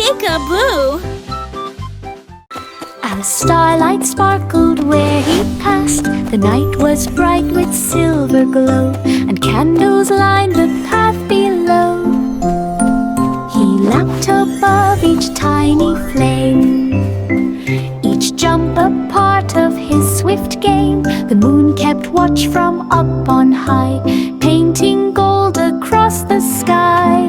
Peek-a-boo! As starlight sparkled where he passed, the night was bright with silver glow, and candles lined the path below. He leapt above each tiny flame, each jump a part of his swift game. The moon kept watch from up on high, painting gold across the sky.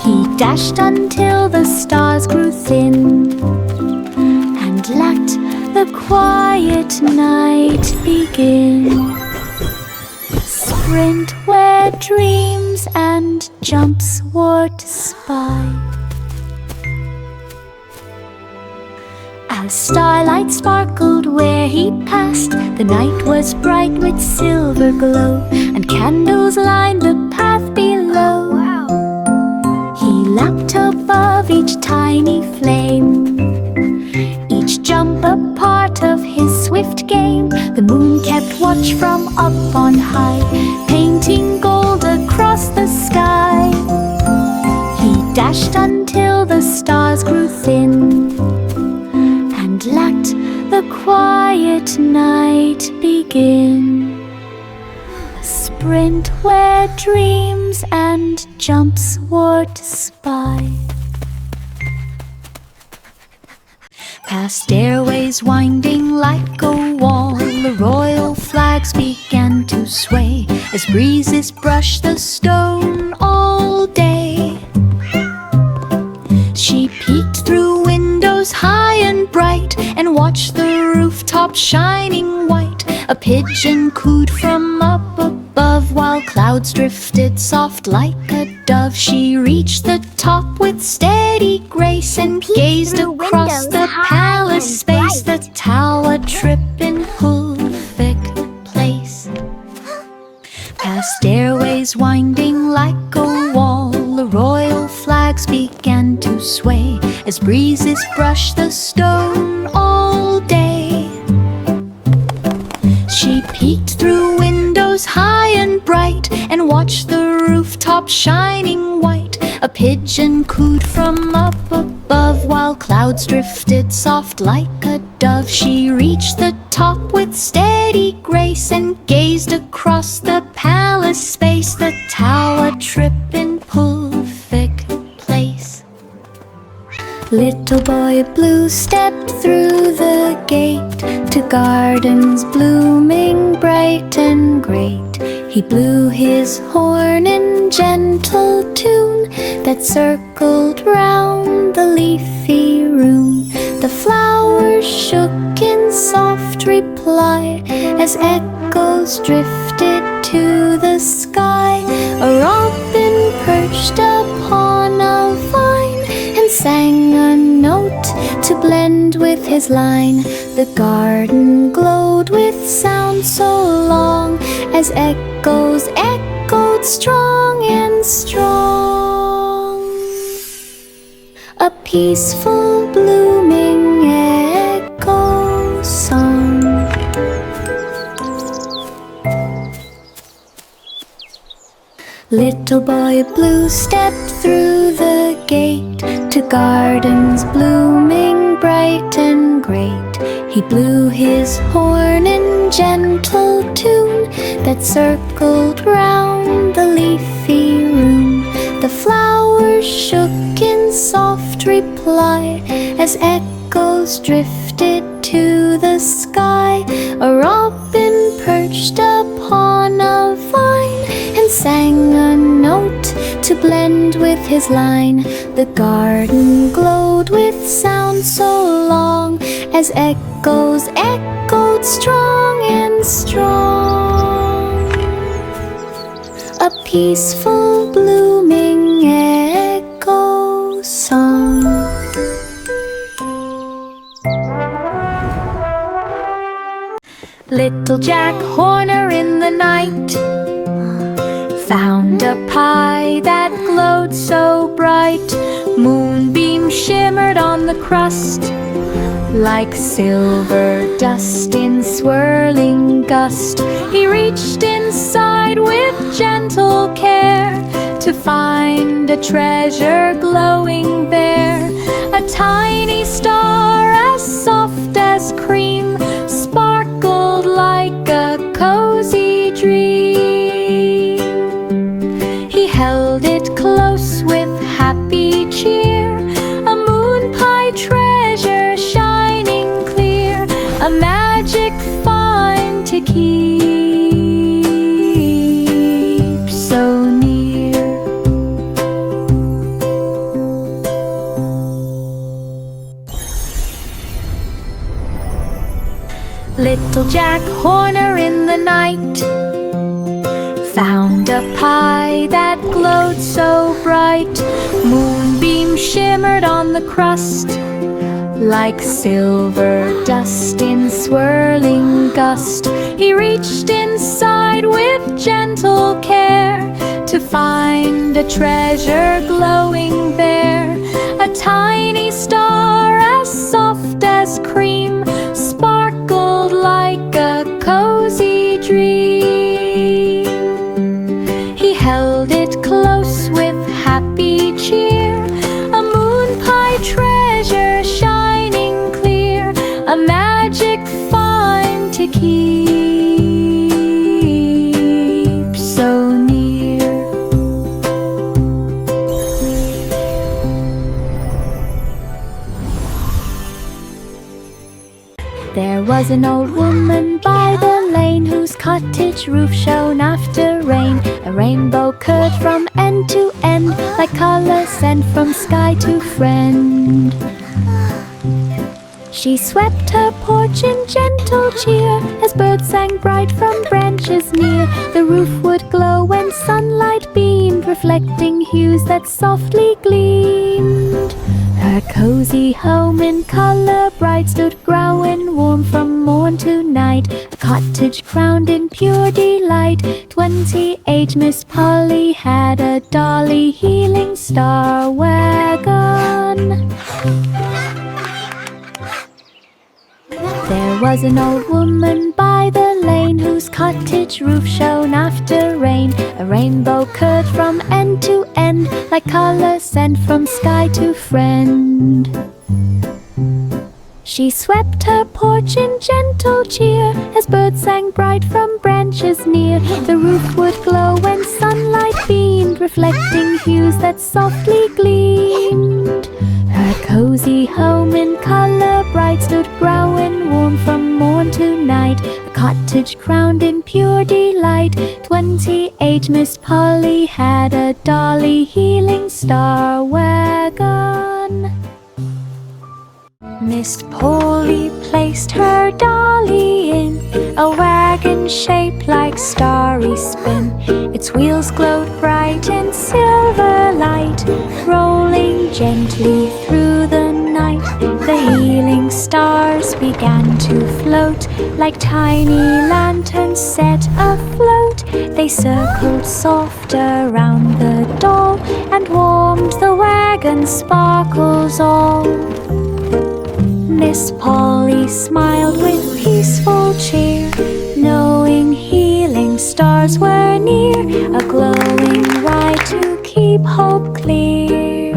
He dashed until the stars grew thin, and let the quiet night begin. Sprint where dreams and jumps were to spy. As starlight sparkled where he passed, the night was bright with silver glow, and candles lined the path below. He leapt above each tiny flame, each jump a part of his swift game. The moon kept watch from up on high, painting gold across the sky. He dashed until the stars grew thin, and let the quiet night begin. A sprint where dreams and jumps were to spy. Past stairways winding like a wall, the royal flags began to sway as breezes brushed the stone all day. She peeked through windows high and bright and watched the rooftop shining white. A pigeon cooed from up above while clouds drifted soft like a dove. She reached the top with steady grace and gazed across the palace space, the tower tripping perfect place. Past stairways winding like a wall, the royal flags began to sway as breezes brushed the stone all day. She peeked through windows high and bright and watched the rooftop shining white. A pigeon cooed from up above while clouds drifted soft like a dove. She reached the top with steady grace and gazed across the palace space, the tower tripping perfect place. Little boy blue stepped through the gate to gardens blooming bright and great. He blew his horn in gentle tune that circled round the leafy room. The flowers shook in soft reply as echoes drifted to the sky. A robin perched upon a vine and sang a note to blend with his line. The garden glowed with sound so long as echoes echoed strong and strong. A peaceful blooming echo song. Little boy blue stepped through the gate to gardens blooming bright and great. He blew his horn in gentle tune that circled round the leafy room. The flowers shook in soft reply as echoes drifted to the sky. A robin perched upon a vine and sang a note to blend with his line. The garden glowed with sound so long as echoes echoed strong and strong. A peaceful blooming echo song. Little Jack Horner in the night found a pie that glowed so bright. Moonbeams shimmered on the crust like silver dust in swirling gust. He reached inside with gentle care to find a treasure glowing there. A tiny star as soft as cream sparkled like a cozy dream. He held it close with happy cheer, a moon pie treasure shining clear, a magic find to keep so near. Little Jack Horner in the night found a pie that glowed so bright. Moonbeams shimmered on the crust like silver dust in swirling gust. He reached inside with gentle care to find a treasure glowing there. A tiny star as soft as cream sparkled like a cozy dream. He held it close with happy cheer, a moon pie treasure shining clear, a magic find to keep so near. There was an old woman by the lane whose cottage roof shone after rain. A rainbow curved from end to end like color sent from sky to friend. She swept her porch in gentle cheer as birds sang bright from branches near. The roof would glow when sunlight beamed, reflecting hues that softly gleamed. Her cozy home in color bright stood growing warm from morn to night, a cottage crowned in pure delight. 28 Miss Polly had a dolly healing star wagon. There was an old woman by the lane whose cottage roof shone after rain. A rainbow curved from end to end like color sent from sky to friend. She swept her porch in gentle cheer as birds sang bright from branches near. The roof would glow when sunlight beamed, reflecting hues that softly gleamed. Her cozy home in color bright stood growing warm from morn to night, a cottage crowned in pure delight. 28 Miss Polly had a dolly healing star wagon. Miss Polly placed her dolly in a wagon shaped like starry spin. Its wheels glowed bright in silver light, rolling gently through the night. The healing stars began to float like tiny lanterns set afloat. They circled soft around the doll and warmed the wagon's sparkles all. Miss Polly smiled with peaceful cheer, knowing healing stars were near, a glowing light to keep hope clear.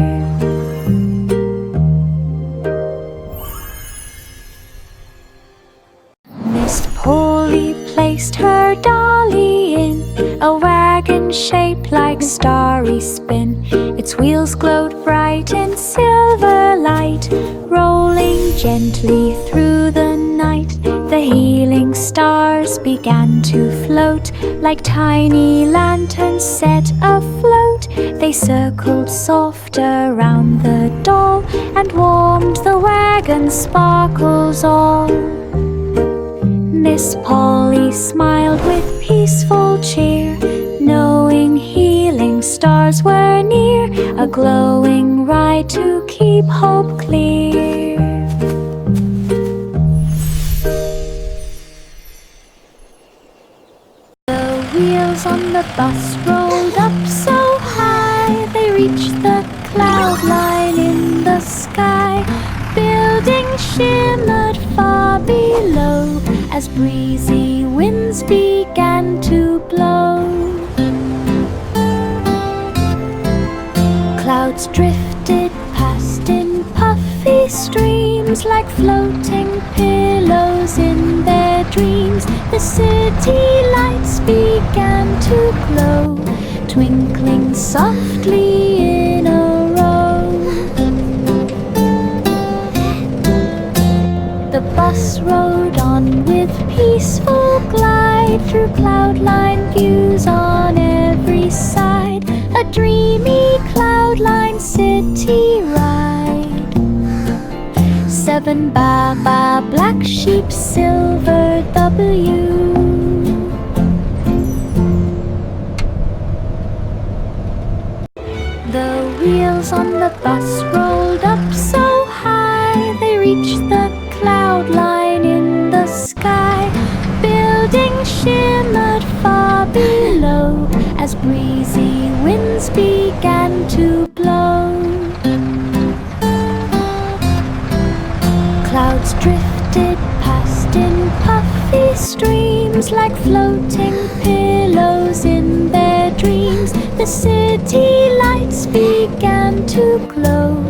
Miss Polly placed her dolly in a wagon shaped like starry spin. Its wheels glowed bright in silver light, rolling gently through the night. The healing stars began to float like tiny lanterns set afloat. They circled soft around the doll and warmed the wagon's sparkles all. Miss Polly smiled with peaceful cheer, knowing healing stars were near, a glowing light to keep hope clear. The wheels on the bus rolled up so high, they reached the cloud line in the sky. Buildings shimmered far below as breezy winds began to blow. Clouds drifted past in streams like floating pillows in their dreams. The city lights began to glow, twinkling softly in a row. The bus rode on with peaceful glide through cloud-lined views on every side. A dreamy cloud-lined city ride. 7 Baba black sheep, silver W. The wheels on the bus rolled up so high, they reached the cloud line in the sky. Buildings shimmered far below as breezy winds began to blow. Clouds drifted past in puffy streams like floating pillows in their dreams. The city lights began to glow,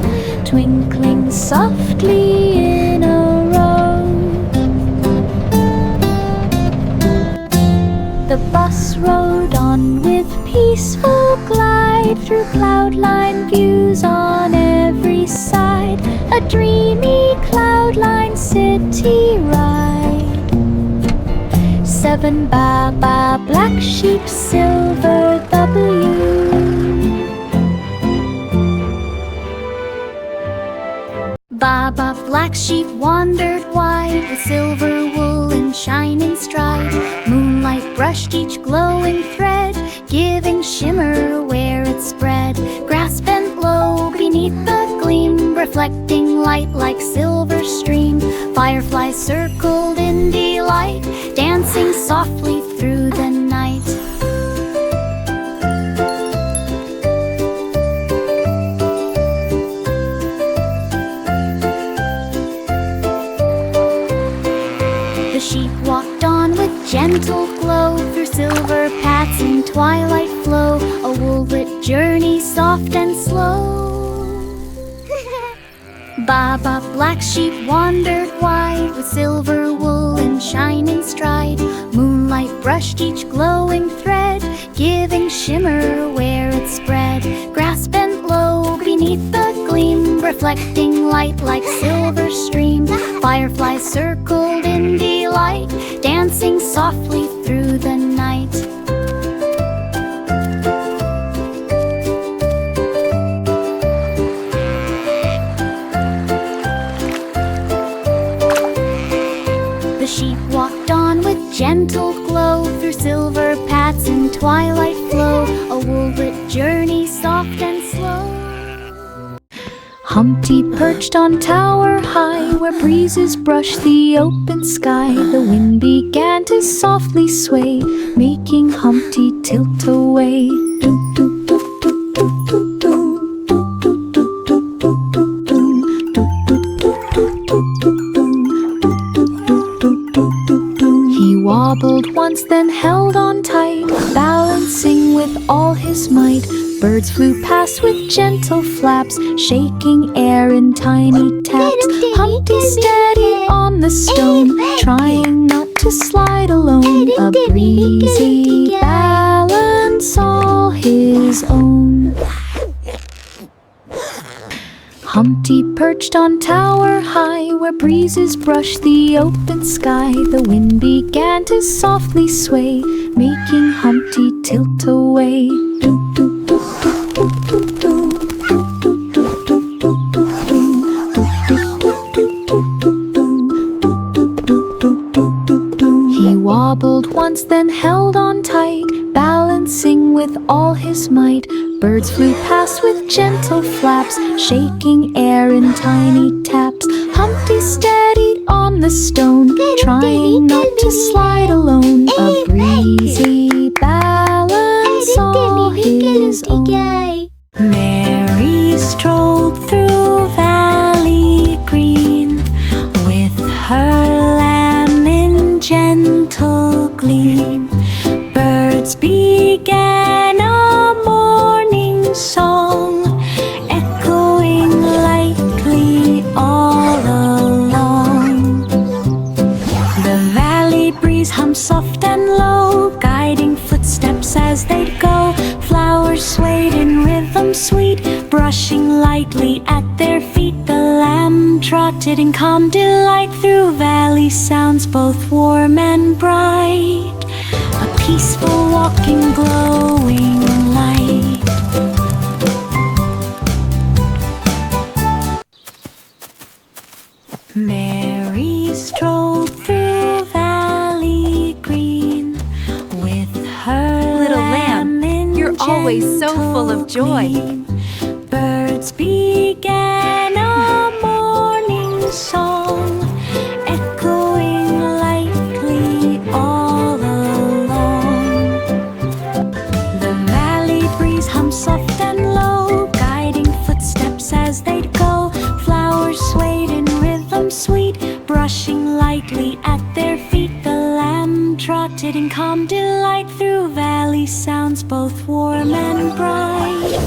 twinkling softly in a row. The bus rode on with peaceful glide through cloud-lined views on every side. A dreamy cloud-lined city ride. 7 Baba black sheep, silver W. Baba black sheep wandered wide with silver wool and shining stride. Moonlight brushed each glowing thread, giving shimmer where it spread. Grass bent low beneath the gleam, reflecting light like silver stream. Fireflies circled in delight, dancing softly through the night. The sheep walked on with gentle glow through silver paths and twilight flow, a wool-lit journey soft and slow. Baba black sheep wandered wide with silver wool and shining stride. Moonlight brushed each glowing thread, giving shimmer where it spread. Grass bent low beneath the gleam, reflecting light like silver stream. Fireflies circled in delight, dancing softly through the night. The sheep walked on with gentle glow through silver paths and twilight flow, a wool-lit journey soft and slow. Humpty perched on tower high, where breezes brushed the open sky. The wind began to softly sway, making Humpty tilt away. He wobbled once, then held on tight, balancing with all his might. Birds flew past with gentle flaps, shaking air in tiny taps. Humpty steadied on the stone, trying not to slide alone. A breezy balance all his own. Humpty perched on tower high, where breezes brushed the open sky. The wind began to softly sway, making Humpty tilt away. He wobbled once, then held on tight, balancing with all his might. Birds flew past with gentle flaps, shaking air in tiny taps. Humpty steadied on the stone, trying not to slide alone. A breezy balance all his own. Mary strolled through valley green, with her lamb in gentle gleam. Birds began a morning song, echoing lightly all rhythm sweet. Brushing lightly at their feet, the lamb trotted in calm delight through valley sounds both warm and bright. A peaceful walking, glowing light. Mary strolled through valley green with her Little lamb in you're always so full of joy. gleam. Birds began a morning song, echoing lightly all along. The valley breeze hummed soft and low, guiding footsteps as they'd go. Flowers swayed in rhythm sweet, brushing lightly at their feet. The lamb trotted in calm delight through valley sounds both warm and bright.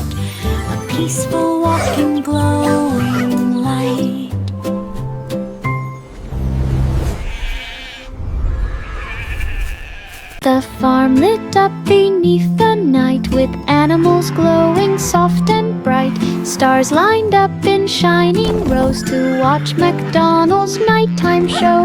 A peaceful walking, glowing light. The farm lit up beneath the night, with animals glowing soft and bright. Stars lined up in shining rows to watch MacDonald's nighttime show.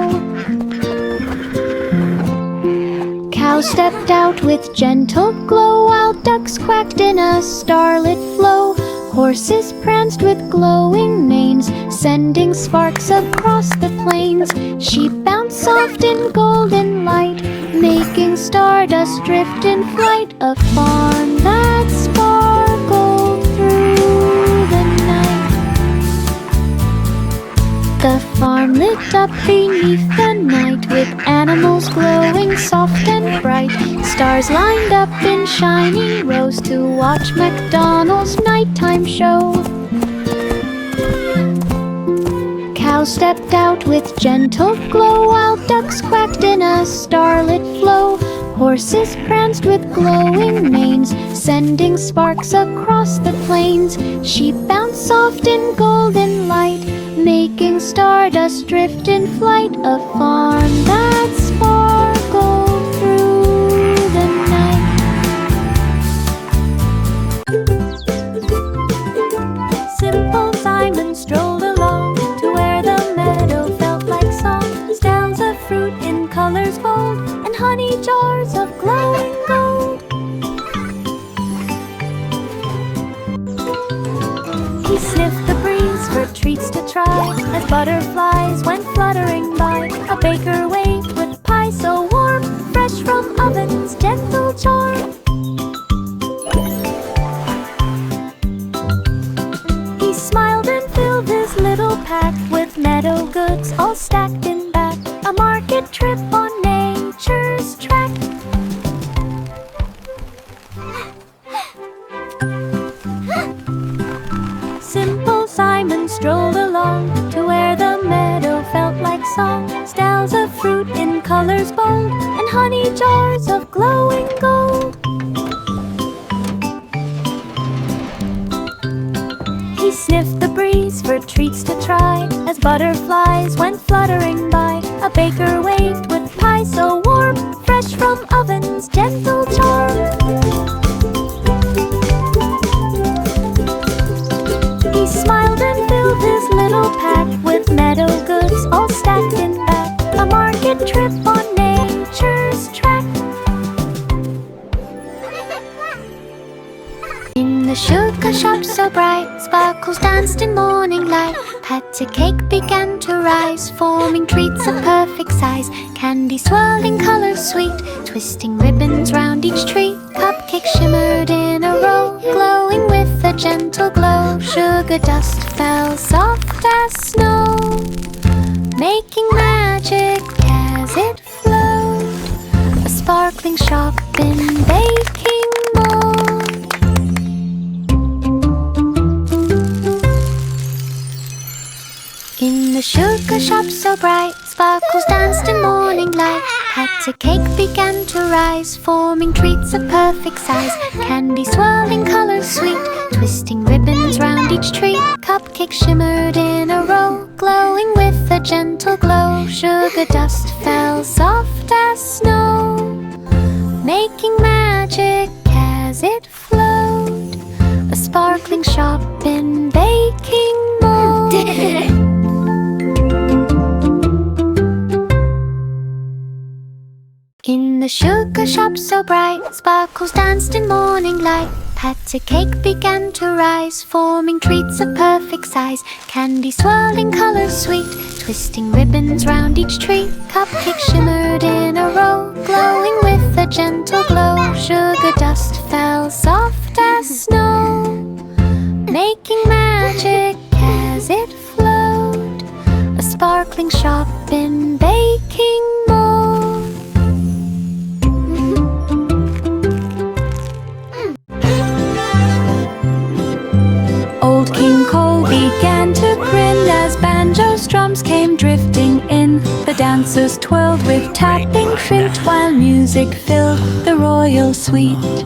Cows stepped out with gentle glow, while ducks quacked in a starlit flow. Horses pranced with glowing manes, sending sparks across the plains. Sheep bounced soft in golden light, making stardust drift in flight. A farm that sparkled through the night. The farm lit up beneath the night, with animals glowing soft and bright. Stars lined up in shining rows to watch MacDonald's nighttime show. Cows stepped out with gentle glow, while ducks quacked in a starlit flow. Horses pranced with glowing manes, sending sparks across the plains. Sheep bounced soft in golden light, making stardust drift in flight. A farm that sparkled through the night. Simple Simon strolled along to where the meadow felt like song. Styles of fruit in colors bold, and honey jars of glowing gold. He sniffed the breeze for treats to try, as butterflies went fluttering by. A baker waved with pie so warm, fresh from oven's gentle charm. He smiled and filled his little pack with meadow goods all stacked in back. A market trip on nature's track. Simple Simon strolled along to where the meadow felt like song. Styles of fruit in colors bold, and honey jars of glowing gold. He sniffed the breeze for treats to try, as butterflies went fluttering by. A baker waved with pie so warm, fresh from oven's gentle charm. He smiled and filled his little pack with meadow goods all stacked in back. A market trip on nature's track. In the sugar shop so bright, sparkles danced in morning light. Patty cake began to rise, forming treats of perfect size. Candy swirling colors sweet, twisting ribbons round each tree. Cupcakes shimmered in a row, glowing with a gentle glow. Sugar dust fell soft as snow, making magic as it flowed. A sparkling shop in baking mold. In the sugar shop so bright, sparkles danced in morning light. Patty cake began to rise, forming treats of perfect size. Candy swirling colors sweet, twisting ribbons round each tree. Cupcakes shimmered in a row, glowing with a gentle glow. Sugar dust fell soft as snow, making magic as it flowed. A sparkling shop in baking mold. In the sugar shop so bright, sparkles danced in morning light. Patter cake began to rise, forming treats of perfect size. Candy swirling colors sweet, twisting ribbons round each tree. Cupcakes shimmered in a row, glowing with a gentle glow. Sugar dust fell soft as snow, making magic as it flowed. A sparkling shop in baking mold. Old King Cole began to grin as banjos, drums came drifting in. The dancers twirled with tapping flint while music filled the royal suite.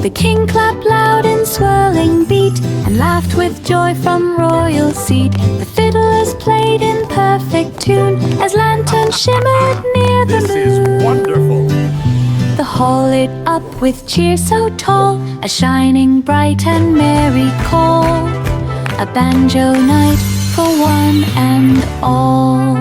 The king clapped loud in swirling beat and laughed with joy from royal seat. The fiddlers played in perfect tune as lanterns shimmered near the moon. This is wonderful! The hall lit up with cheer so tall, a shining bright and merry call. A banjo night for one and all.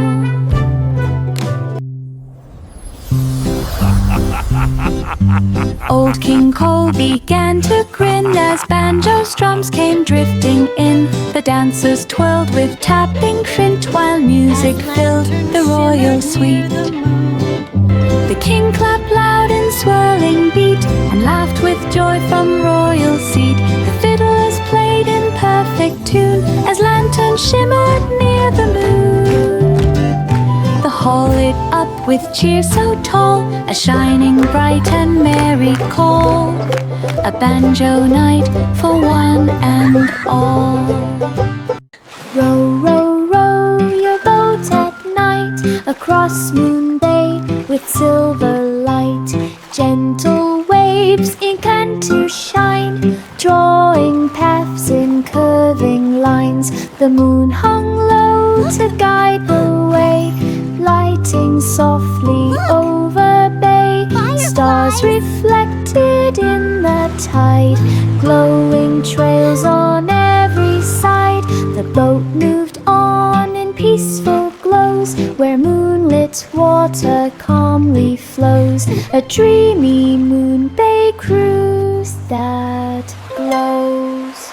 Old King Cole began to grin as banjos, drums came drifting in. The dancers twirled with tapping flint while music filled the royal suite. The king clapped loud in swirling beat and laughed with joy from royal seat. The fiddlers played in perfect tune as lanterns shimmered near the moon. The hall lit up with cheer so tall, a shining bright and merry call. A banjo night for one and all. Row, row, row your boat at night across Moon Bay with silver light. Gentle waves began to shine, drawing paths in curving lines. The moon hung low to guide the way, lighting softly over bay. Stars reflected in the tide, glowing trails on every side. The boat moved on in peaceful glows, where moonlit water calmly flows. A dreamy Moon Bay cruise that glows.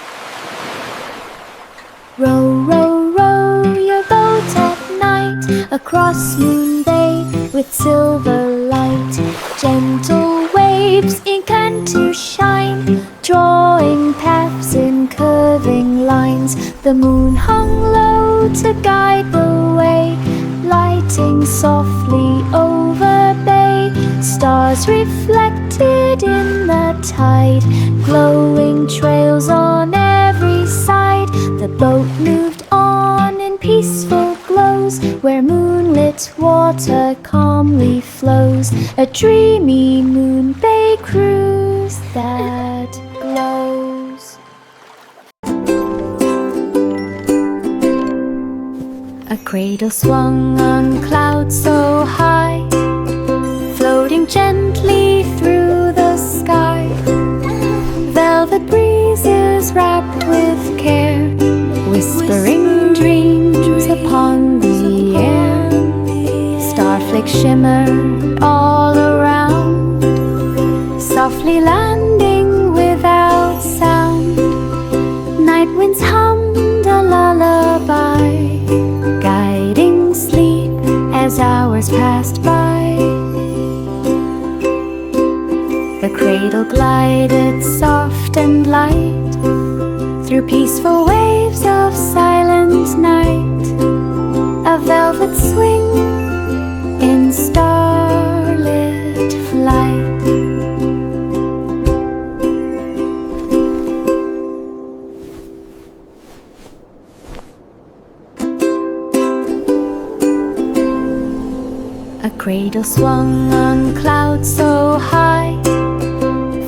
Row, row, row your boat at night across Moon Bay with silver light. Gentle waves began to shine, drawing paths in curving lines. The moon hung low to guide the way, lighting softly over bay. Stars reflected in the tide, glowing trails on every side. The boat moved on in peaceful glows, where moonlit water calmly flows. A dreamy Moon Bay cruise that glows. A cradle swung on clouds so high, floating gently through the sky. Velvet breezes wrapped with care, whispering dreams upon the air. Starflakes shimmered all around, softly landing without sound. Night winds hummed a lullaby, guiding sleep as hours passed by. The cradle glided soft and light through peaceful waves of silent night. A velvet swing in starlit flight. A cradle swung on clouds so high,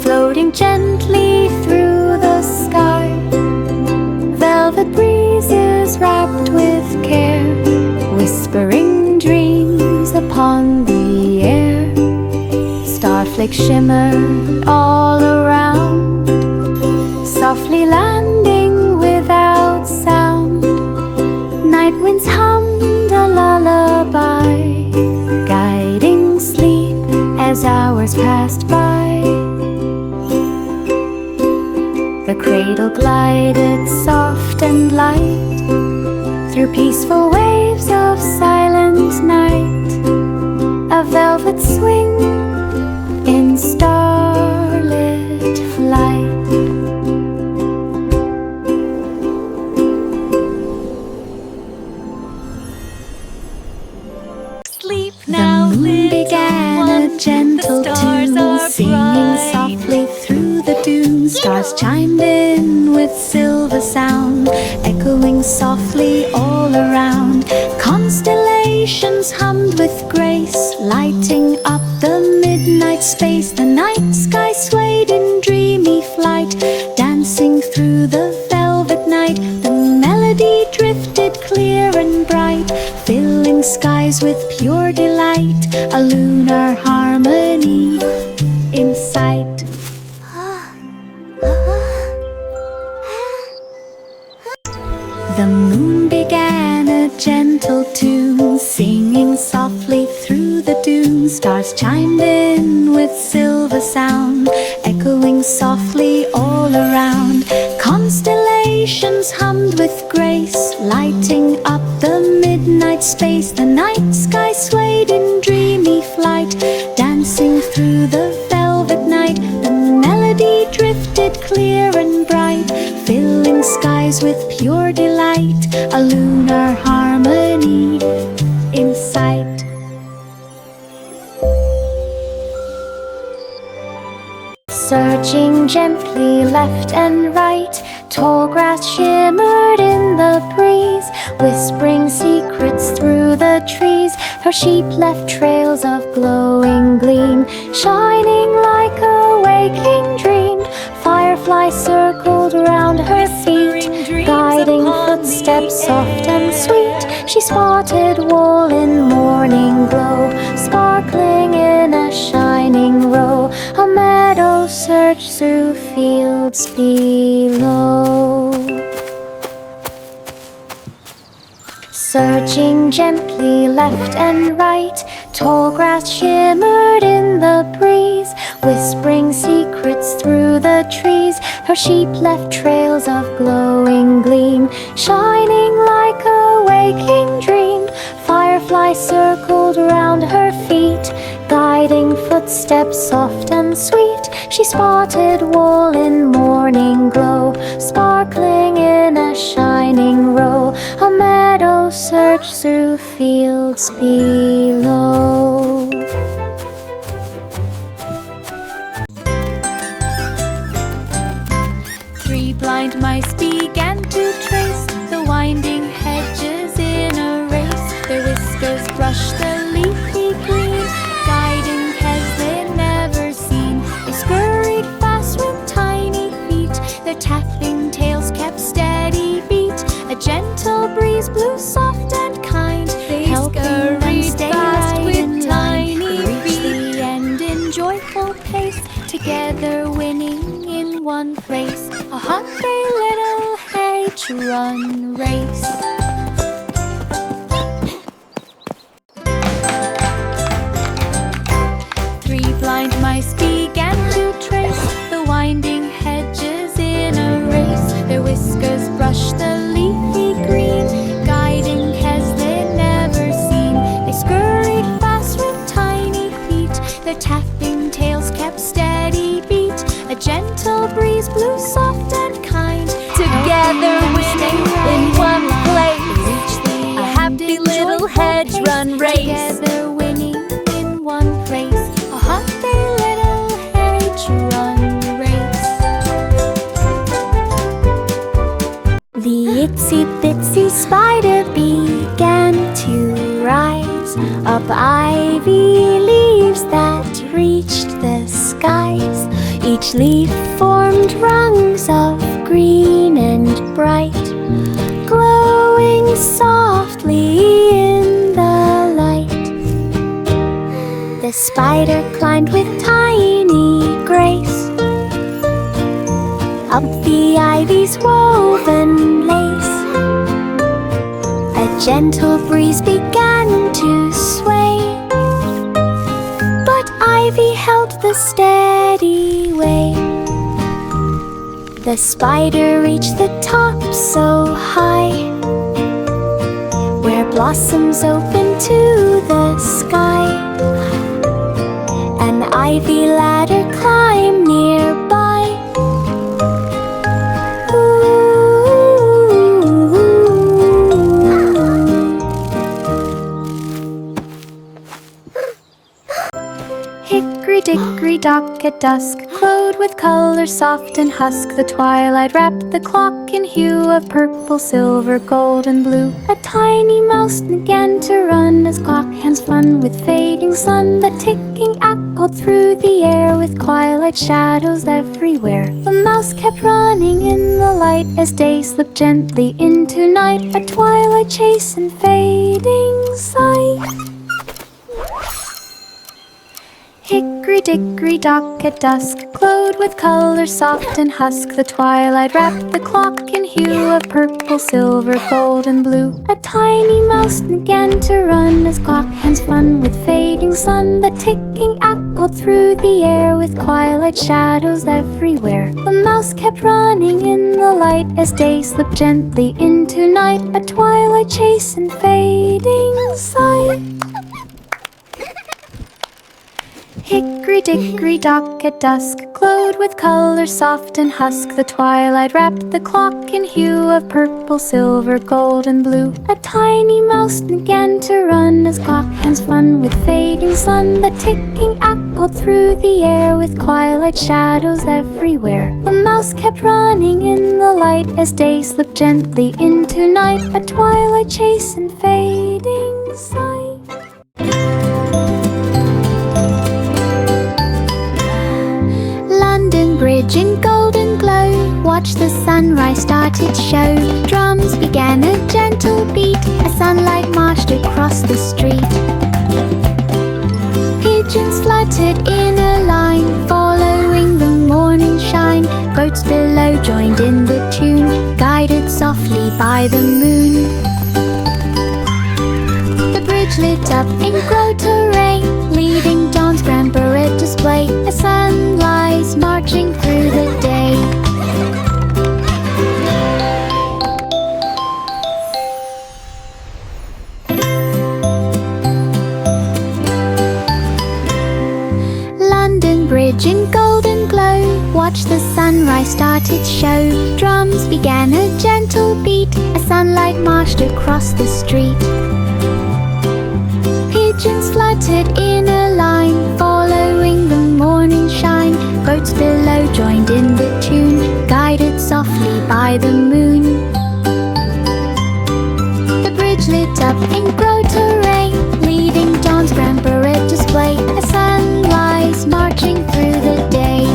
floating gently through the sky. Velvet breezes wrapped with care, whispering dreams upon the air. Starflakes shimmered all around, softly landing without sound. Night winds hummed a lullaby, guiding sleep as hours passed by. The cradle glided soft and light through peaceful waves of silent night, a velvet swing in starlit flight. Sleep now, The moon little began one. a gentle The stars tune, are singing bright. softly through the dunes. Stars chimed in with silver sound, echoing softly all around. Constellations hummed with grace, lighting up the midnight space. The night sky swayed in dreamy flight, dancing through the velvet night. The melody drifted clear and bright, filling skies with pure delight, a lunar harmony in sight. The moon began a gentle tune, singing softly through the dunes. Stars chimed in with silver sound, echoing softly all around. Constellations hummed with grace, lighting up the midnight space. The night sky swayed in dreamy flight, dancing through the velvet night. The melody drifted clear and bright, filling skies with pure delight, a lunar harmony in sight. Searching gently left and right, tall grass shimmered in the breeze, whispering secrets through the trees. Her sheep left trails of glowing gleam, shining like a waking dream. Fireflies circled round her feet, guiding footsteps soft and sweet. She spotted wool in morning glow, sparkling in a shining row. A meadow searched through fields below. Searching gently left and right, tall grass shimmered in the breeze, whispering secrets through the trees. Her sheep left trails of glowing gleam, shining like a waking dream. Fireflies circled round her feet, guiding footsteps soft and sweet. She spotted wool in morning glow, sparkling in a shining row. A meadow searched through fields below. Three blind mice began to trace the winding hedges in a race. Their whiskers brushed the leafy green, guiding paths they'd never seen. They scurried fast with tiny feet, their tapping tails kept steady beat. A gentle breeze blew soft and kind, helping them stay right with tiny feet. Reach the end in joyful pace, together winning in one place. A hungry little H-run race. Three blind mice began to trace the winding hedges in a race. Their whiskers brushed the leafy green, guiding paths they'd never seen. They scurried fast with tiny feet, their tapping tails kept steady beat. A gentle breeze blew soft and kind, together winning in one place. A happy little hedge run race. Together winning in one place. A happy little hedge run race. The itsy bitsy spider began to rise up ivy leaves that reached the skies. Each leaf formed rungs of green and bright, glowing softly in the light. The spider climbed with tiny grace, a up the ivy's woven lace. A gentle breeze began to sway, but ivy held the steady way. The spider reached the top so high, where blossoms open to the sky. An ivy ladder climbed nearby. Hickory-dickory-dock at dusk, glowed with color soft and husk. The twilight wrapped the clock in hue of purple, silver, gold, and blue. A tiny mouse began to run as clock hands fun with fading sun. The ticking echoed through the air with twilight shadows everywhere. The mouse kept running in the light as day slipped gently into night. A twilight chase and fading sight. Hickory-dickory-dock at dusk, glowed with color soft and husk. The twilight wrapped the clock in hue of purple, silver, gold, and blue. A tiny mouse began to run as clock hands fun with fading sun. The ticking echoed through the air with twilight shadows everywhere. The mouse kept running in the light as day slipped gently into night. A twilight chase and fading sight. Hickory-dickory-dock at dusk, glowed with color soft and husk. The twilight wrapped the clock in hue of purple, silver, gold, and blue. A tiny mouse began to run as clock hands fun with fading sun. The ticking echoed through the air with twilight shadows everywhere. The mouse kept running in the light as day slipped gently into night. A twilight chase and fading sight. London Bridge in golden glow, watch the sunrise start its show. Drums began a gentle beat as sunlight marched across the street. Pigeons fluttered in a line, following the morning shine. Goats below joined in the tune, guided softly by the moon. The bridge lit up in glow terrain, leading dawn's grand parade display. A sunrise marching through the day. London Bridge in golden glow, watch the sunrise start its show. Drums began a gentle beat as sunlight marched across the street. Pigeons fluttered in a line, following the morning shine. Goats below joined in the tune, guided softly by the moon. The bridge lit up in glow terrain, leading dawn's grand parade display. A sunrise marching through the day.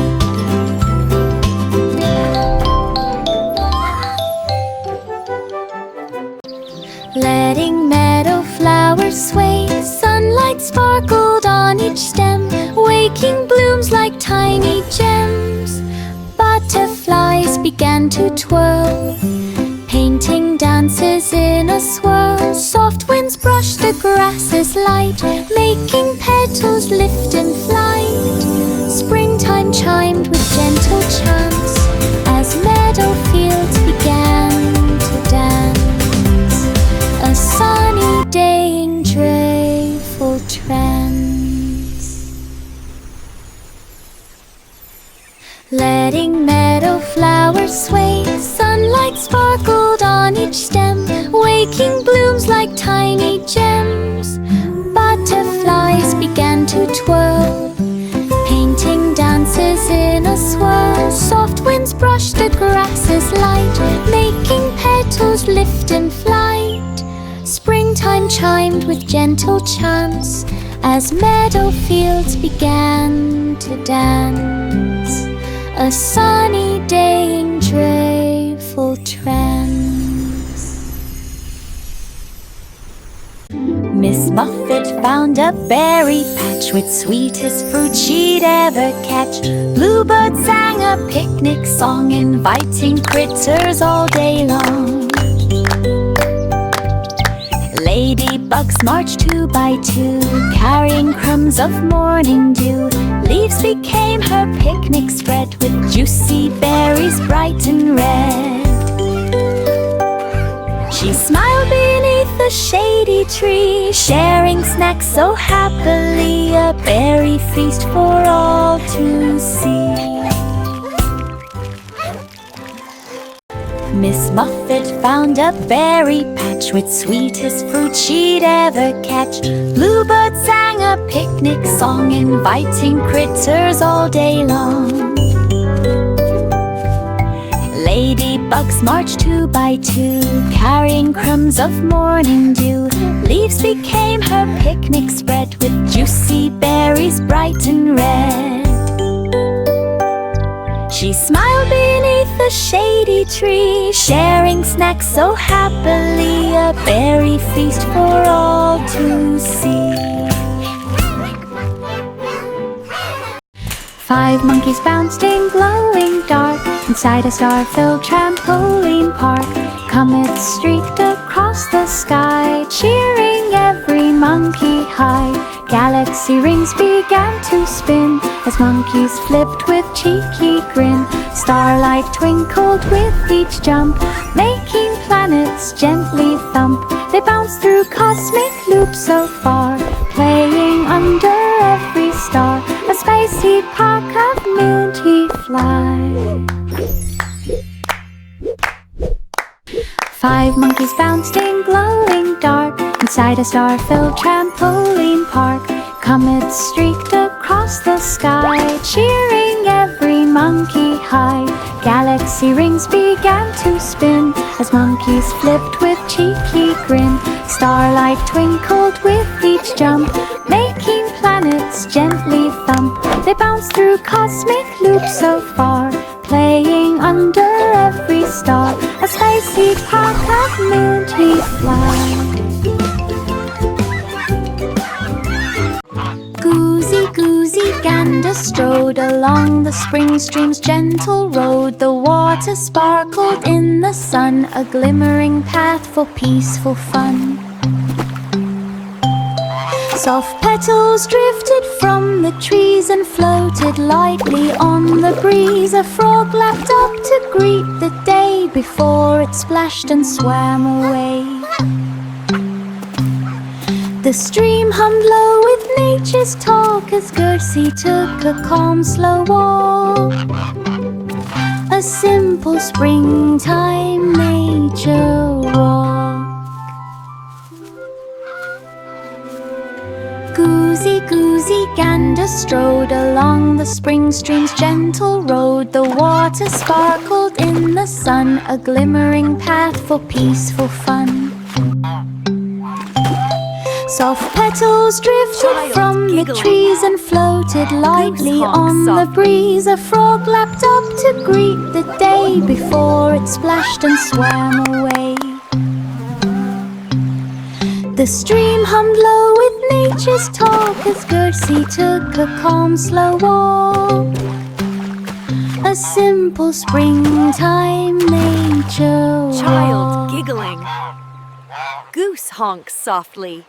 Letting meadow flowers sway, sunlight sparkled on each stem, waking blooms like tiny gems. Butterflies began to twirl, painting dances in a swirl. Soft winds brushed the grasses light, making petals lift in flight. Springtime chimed with gentle chants as meadow fields began to dance. A sunny day in joyful trance. Letting meadow flowers sway, sunlight sparkled on each stem, waking blooms like tiny gems. Butterflies began to twirl, painting dances in a swirl. Soft winds brushed the grasses light, making petals lift in flight. Springtime chimed with gentle chants as meadow fields began to dance. A sunny day in joyful trance. Miss Muffet found a berry patch with sweetest fruit she'd ever catch. Bluebird sang a picnic song, inviting critters all day long. Ladybugs marched 2 by 2, carrying crumbs of morning dew. Leaves became her picnic spread, with juicy berries bright and red. She smiled beneath a shady tree, sharing snacks so happily, a berry feast for all to see. Miss Muffet found a berry patch with sweetest fruit she'd ever catch. Bluebird sang a picnic song, inviting critters all day long. Ladybugs marched 2 by 2, carrying crumbs of morning dew. Leaves became her picnic spread, with juicy berries bright and red. She smiled beneath a shady tree, sharing snacks so happily, a berry feast for all to see. 5 monkeys bounced in glowing dark inside a star-filled trampoline park. Comets streaked across the sky, cheering every monkey high. Galaxy rings began to spin as monkeys flipped with cheeky grin. Starlight twinkled with each jump, making planets gently thump. They bounced through cosmic loops so far, playing under every star. A spicy park of moonty fly. 5 monkeys bounced in glowing dark inside a star-filled trampoline park. Comets streaked across the sky, cheering every monkey high. Galaxy rings began to spin as monkeys flipped with cheeky grin. Starlight twinkled with each jump, making planets gently thump. They bounced through cosmic loops so far, playing under every star. A spicy park of moonty fly. Goosey gander strode along the spring stream's gentle road. The water sparkled in the sun, a glimmering path for peaceful fun. Soft petals drifted from the trees and floated lightly on the breeze. A frog lapped up to greet the day before it splashed and swam away. The stream hummed low with nature's talk as Gertie took a calm, slow walk. A simple springtime nature walk. Goosey gander strode along the spring stream's gentle road. The water sparkled in the sun, a glimmering path for peaceful fun. Soft petals drifted from the trees and floated lightly on the breeze. A frog lapped up to greet the day before it splashed and swam away. The stream hummed low with nature's talk as Gertie took a calm, slow walk. A simple springtime nature walk. Child giggling. Goose honks softly.